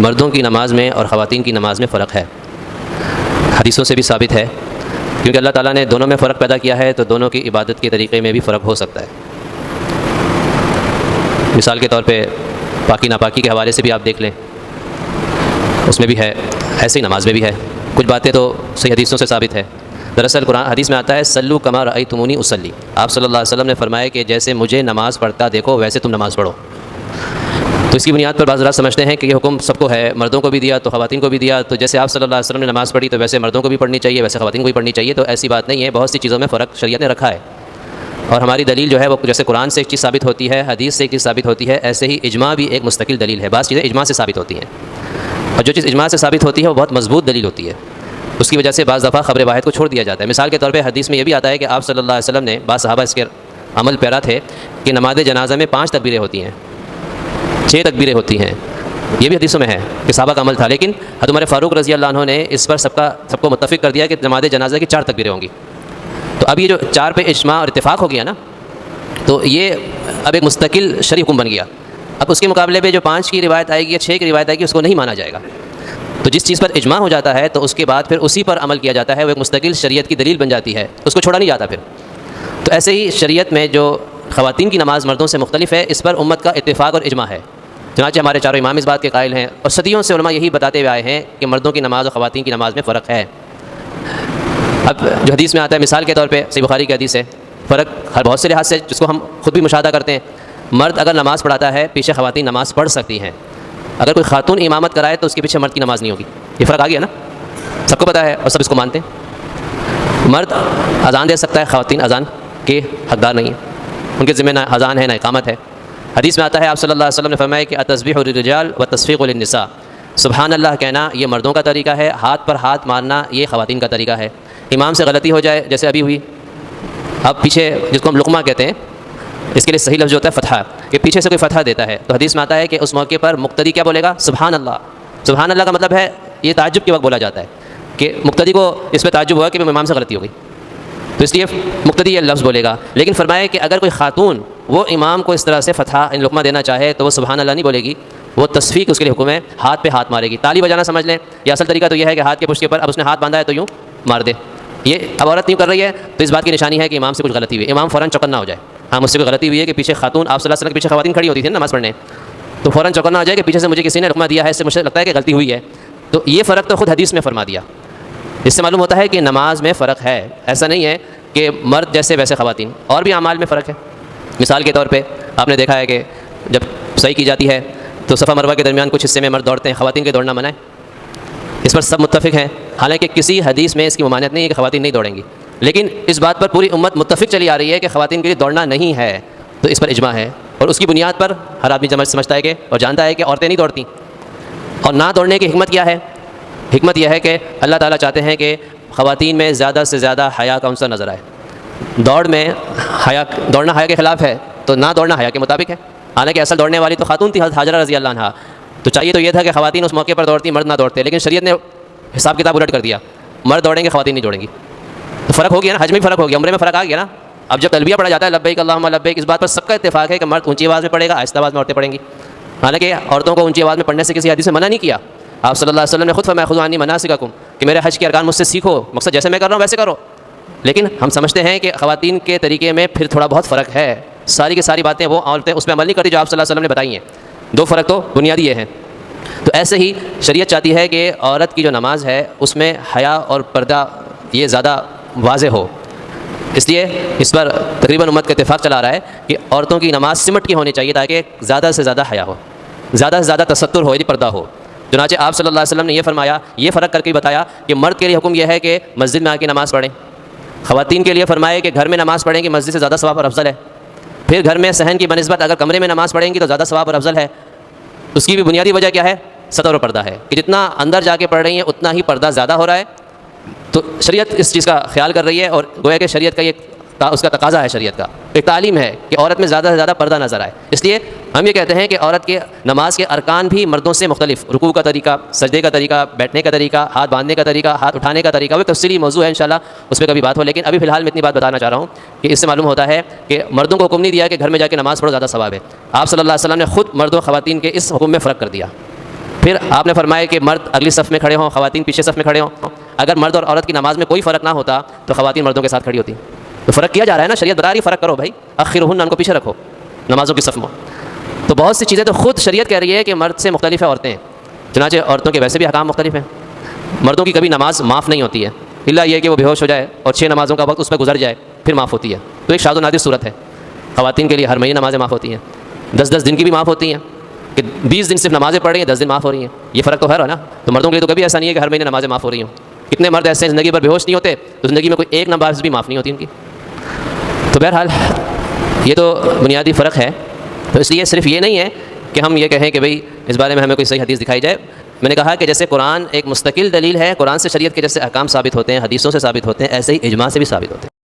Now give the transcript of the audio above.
مردوں کی نماز میں اور خواتین کی نماز میں فرق ہے، حدیثوں سے بھی ثابت ہے، کیونکہ اللہ تعالیٰ نے دونوں میں فرق پیدا کیا ہے تو دونوں کی عبادت کے طریقے میں بھی فرق ہو سکتا ہے۔ مثال کے طور پہ پاکی ناپاکی کے حوالے سے بھی آپ دیکھ لیں، اس میں بھی ہے، ایسے ہی نماز میں بھی ہے، کچھ باتیں تو صحیح حدیثوں سے ثابت ہے۔ دراصل قرآن حدیث میں آتا ہے سلو کما رأیتمونی اصلی، آپ صلی اللہ علیہ وسلم نے فرمایا کہ جیسے مجھے نماز پڑھتا دیکھو ویسے تم نماز پڑھو۔ تو اس کی بنیاد پر بعض حضرات سمجھتے ہیں کہ یہ حکم سب کو ہے، مردوں کو بھی دیا تو خواتین کو بھی دیا، تو جیسے آپ صلی اللہ علیہ وسلم نے نماز پڑھی تو ویسے مردوں کو بھی پڑھنی چاہیے، ویسے خواتین کو بھی پڑھنی چاہیے، تو ایسی بات نہیں ہے، بہت سی چیزوں میں فرق شریعت نے رکھا ہے، اور ہماری دلیل جو ہے وہ جیسے قرآن سے ایک چیز ثابت ہوتی ہے، حدیث سے ایک چیز ثابت ہوتی ہے، ایسے ہی اجماع بھی ایک مستقل دلیل ہے۔ بعض چیزیں اجماع سے ثابت ہوتی ہیں، اور جو چیز اجماع سے ثابت ہوتی ہے وہ بہت مضبوط دلیل ہوتی ہے، اس کی وجہ سے بعض دفعہ خبر واحد کو چھوڑ دیا جاتا ہے۔ مثال کے طور پہ حدیث میں یہ بھی آتا ہے کہ آپ صلی اللہ علیہ وسلم نے، بعض صحابہ اس کے عمل پیرا تھے کہ نماز جنازہ میں 5 تکبیریں ہوتی ہیں، 6 تکبیریں ہوتی ہیں، یہ بھی حدیثوں میں ہے کہ صحابہ کا عمل تھا، لیکن حضرت عمر فاروق رضی اللہ عنہ نے اس پر سب کو متفق کر دیا کہ نماز جنازہ کی 4 تکبیریں ہوں گی۔ تو اب یہ جو 4 پہ اجماع اور اتفاق ہو گیا نا، تو یہ اب ایک مستقل شرعی حکم بن گیا۔ اب اس کے مقابلے پہ جو 5 کی روایت آئے گی یا 6 کی روایت آئے گی اس کو نہیں مانا جائے گا۔ تو جس چیز پر اجماع ہو جاتا ہے تو اس کے بعد پھر اسی پر عمل کیا جاتا ہے، وہ ایک مستقل شریعت کی دلیل بن جاتی ہے، اس کو چھوڑا نہیں جاتا پھر۔ تو ایسے ہی شریعت میں جو خواتین کی نماز مردوں سے مختلف ہے، اس پر امت کا اتفاق اور اجماع ہے، چنانچہ ہمارے چاروں امام اس بات کے قائل ہیں، اور صدیوں سے علماء یہی بتاتے ہوئے آئے ہیں کہ مردوں کی نماز اور خواتین کی نماز میں فرق ہے۔ اب جو حدیث میں آتا ہے، مثال کے طور پہ صحیح بخاری کی حدیث ہے، فرق ہر بہت سے لحاظ سے جس کو ہم خود بھی مشاہدہ کرتے ہیں، مرد اگر نماز پڑھاتا ہے پیچھے خواتین نماز پڑھ سکتی ہیں، اگر کوئی خاتون امامت کرائے تو اس کے پیچھے مرد کی نماز نہیں ہوگی۔ یہ فرق آ گیا نا، سب کو پتہ ہے اور سب اس کو مانتے ہیں۔ مرد اذان دے سکتا ہے، خواتین اذان کے حقدار نہیں ہیں، ان کے ذمہ نہ اذان ہے نہ اقامت ہے۔ حدیث میں آتا ہے، آپ صلی اللہ علیہ وسلم نے فرمایا کہ التسبیح للرجال والتصفیق للنساء، سبحان اللہ کہنا یہ مردوں کا طریقہ ہے، ہاتھ پر ہاتھ مارنا یہ خواتین کا طریقہ ہے۔ امام سے غلطی ہو جائے جیسے ابھی ہوئی، اب پیچھے جس کو ہم لقمہ کہتے ہیں، اس کے لیے صحیح لفظ ہوتا ہے فتحہ، کہ پیچھے سے کوئی فتحہ دیتا ہے، تو حدیث میں آتا ہے کہ اس موقع پر مقتدی کیا بولے گا؟ سبحان اللہ۔ سبحان اللہ کا مطلب ہے یہ تعجب کے وقت بولا جاتا ہے کہ مقتدی کو اس پہ تعجب ہوا کہ امام سے غلطی ہو گئی، تو اس لیے مقتدی یہ لفظ بولے گا۔ لیکن فرمایا کہ اگر کوئی خاتون وہ امام کو اس طرح سے فتحہ لقمہ دینا چاہے تو وہ سبحان اللہ نہیں بولے گی، وہ تصفیق اس کے لیے حکم ہے، ہاتھ پہ ہاتھ مارے گی، تالی بجانا سمجھ لیں۔ یہ اصل طریقہ تو یہ ہے کہ ہاتھ کے پشت کے اوپر اب اس نے ہاتھ باندھا ہے تو یوں مار دے، یہ اب عورت یوں کر رہی ہے تو اس بات کی نشانی ہے کہ امام سے کچھ غلطی ہوئی ہے، امام فوراً چوکنا ہو جائے، ہاں مجھ سے کوئی غلطی ہوئی ہے کہ پیچھے خاتون، آپ صلی اللہ علیہ وسلم کے پیچھے خواتین کھڑی ہوتی تھی نماز پڑھنے، تو فوراً چوکنا ہو جائے کہ پیچھے سے مجھے کسی نے لقمہ دیا ہے، اس سے مجھے لگتا ہے کہ غلطی ہوئی ہے۔ تو یہ فرق تو خود حدیث میں فرما دیا، اس سے معلوم ہوتا ہے کہ نماز میں فرق ہے، ایسا نہیں ہے کہ مرد جیسے ویسے خواتین، اور بھی اعمال میں فرق ہے۔ مثال کے طور پہ آپ نے دیکھا ہے کہ جب صحیح کی جاتی ہے تو صفا مروہ کے درمیان کچھ حصے میں مرد دوڑتے ہیں، خواتین کے دوڑنا منع ہے، اس پر سب متفق ہیں، حالانکہ کسی حدیث میں اس کی ممانعت نہیں ہے کہ خواتین نہیں دوڑیں گی، لیکن اس بات پر پوری امت متفق چلی آ رہی ہے کہ خواتین کے لیے دوڑنا نہیں ہے، تو اس پر اجماع ہے، اور اس کی بنیاد پر ہر آدمی سمجھتا ہے کہ اور جانتا ہے کہ عورتیں نہیں دوڑتی، اور نہ دوڑنے کی حکمت کیا ہے؟ حکمت یہ ہے کہ اللہ تعالیٰ چاہتے ہیں کہ خواتین میں زیادہ سے زیادہ حیا کا عنصر نظر آئے۔ دوڑنا حیا کے خلاف ہے، تو نہ دوڑنا حیا کے مطابق ہے، حالانکہ اصل دوڑنے والی تو خاتون تھی، حضرت حاجرہ رضی اللہ عنہا، تو چاہیے تو یہ تھا کہ خواتین اس موقع پر دوڑتی، مرد نہ دوڑتے، لیکن شریعت نے حساب کتاب الٹ کر دیا، مرد دوڑیں گے خواتین نہیں دوڑیں گی، تو فرق ہو گیا نا، حج میں فرق ہو گیا، عمرے میں فرق آ گیا نا۔ اب جب تلبیہ پڑھا جاتا ہے لبیک اللہم لبیک، اس بات پر سب کا اتفاق ہے کہ مرد اونچی آواز میں پڑھے گا، آہستہ آواز میں عورتیں پڑھیں گی، حالانکہ عورتوں کو اونچی آواز میں پڑھنے سے کسی حدیث میں منع نہیں کیا۔ آپ صلی اللہ علیہ وسلم نے خود فرمایا خذوا عنی مناسککم، کہ میرے حج کے ارکان مجھ سے سیکھو، مقصد جیسے میں کر رہا ہوں ویسے کرو، لیکن ہم سمجھتے ہیں کہ خواتین کے طریقے میں پھر تھوڑا بہت فرق ہے، ساری کی ساری باتیں وہ عورتیں اس پہ عمل نہیں کرتی جو آپ صلی اللہ علیہ وسلم نے بتائی ہیں، 2 فرق تو بنیادی یہ ہیں۔ تو ایسے ہی شریعت چاہتی ہے کہ عورت کی جو نماز ہے اس میں حیا اور پردہ یہ زیادہ واضح ہو، اس لیے اس پر تقریباً امت کا اتفاق چلا رہا ہے کہ عورتوں کی نماز سمٹ کی ہونی چاہیے تاکہ زیادہ سے زیادہ حیا ہو، زیادہ سے زیادہ تستر ہو، یعنی پردہ ہو۔ چنانچہ آپ صلی اللہ علیہ وسلم نے یہ فرمایا، یہ فرق کر کے بتایا کہ مرد کے لیے حکم یہ ہے کہ مسجد میں آ کے نماز پڑھیں، خواتین کے لیے فرمایا کہ گھر میں نماز پڑھیں کہ مسجد سے زیادہ ثواب اور افضل ہے، پھر گھر میں صحن کی بنسبت اگر کمرے میں نماز پڑھیں گی تو زیادہ ثواب اور افضل ہے۔ اس کی بھی بنیادی وجہ کیا ہے؟ ستر و پردہ ہے، کہ جتنا اندر جا کے پڑھ رہی ہیں اتنا ہی پردہ زیادہ ہو رہا ہے، تو شریعت اس چیز کا خیال کر رہی ہے، اور گویا کہ شریعت کا یہ اس کا تقاضا ہے، شریعت کا ایک تعلیم ہے کہ عورت میں زیادہ سے زیادہ پردہ نظر آئے۔ اس لیے ہم یہ کہتے ہیں کہ عورت کے نماز کے ارکان بھی مردوں سے مختلف، رکوع کا طریقہ، سجدے کا طریقہ، بیٹھنے کا طریقہ، ہاتھ باندھنے کا طریقہ، ہاتھ اٹھانے کا طریقہ، وہ تفصیلی موضوع ہے، انشاءاللہ اس پہ کبھی بات ہو، لیکن ابھی فی الحال میں اتنی بات بتانا چاہ رہا ہوں کہ اس سے معلوم ہوتا ہے کہ مردوں کو حکم نہیں دیا کہ گھر میں جا کے نماز پڑھو زیادہ ثواب ہے، آپ صلی اللہ علیہ وسلم نے خود مردوں خواتین کے اس حکم میں فرق کر دیا۔ پھر آپ نے فرمایا کہ مرد اگلی صف میں کھڑے ہوں، خواتین پیچھے صف میں کھڑے ہوں. اگر مرد اور عورت کی نماز میں کوئی فرق نہ ہوتا تو خواتین مردوں کے ساتھ کھڑی ہوتی. تو فرق کیا جا رہا ہے نا، شریعت بتا رہی فرق کرو بھائی، اخرہن، ان کو پیچھے رکھو نمازوں کی صف میں. تو بہت سی چیزیں تو خود شریعت کہہ رہی ہے کہ مرد سے مختلف ہے عورتیں. چنانچہ عورتوں کے ویسے بھی احکام مختلف ہیں. مردوں کی کبھی نماز معاف نہیں ہوتی ہے الا یہ کہ وہ بے ہوش ہو جائے اور 6 نمازوں کا وقت اس پہ گزر جائے پھر معاف ہوتی ہے. تو ایک شاذ و نادر صورت ہے. خواتین کے لیے ہر مہینے نمازیں معاف ہوتی ہیں، 10 دن کی بھی معاف ہوتی ہیں، کہ 20 دن صرف نمازیں پڑھ رہی ہیں، 10 دن معاف ہو رہی ہیں. یہ فرق تو ہے نا. تو مردوں کے لیے تو کبھی ایسا نہیں ہے کہ ہر مہینے نمازیں معاف ہو رہی ہوں. کتنے مرد ایسے ہیں زندگی پر بے ہوش نہیں ہوتے تو زندگی میں کوئی ایک نماز بھی معاف نہیں ہوتی ان کی. تو بہرحال یہ تو بنیادی فرق ہے. تو اس لیے صرف یہ نہیں ہے کہ ہم یہ کہیں کہ بھئی اس بارے میں ہمیں کوئی صحیح حدیث دکھائی جائے. میں نے کہا کہ جیسے قرآن ایک مستقل دلیل ہے، قرآن سے شریعت کے جیسے احکام ثابت ہوتے ہیں، حدیثوں سے ثابت ہوتے ہیں، ایسے ہی اجماع سے بھی ثابت ہوتے ہیں.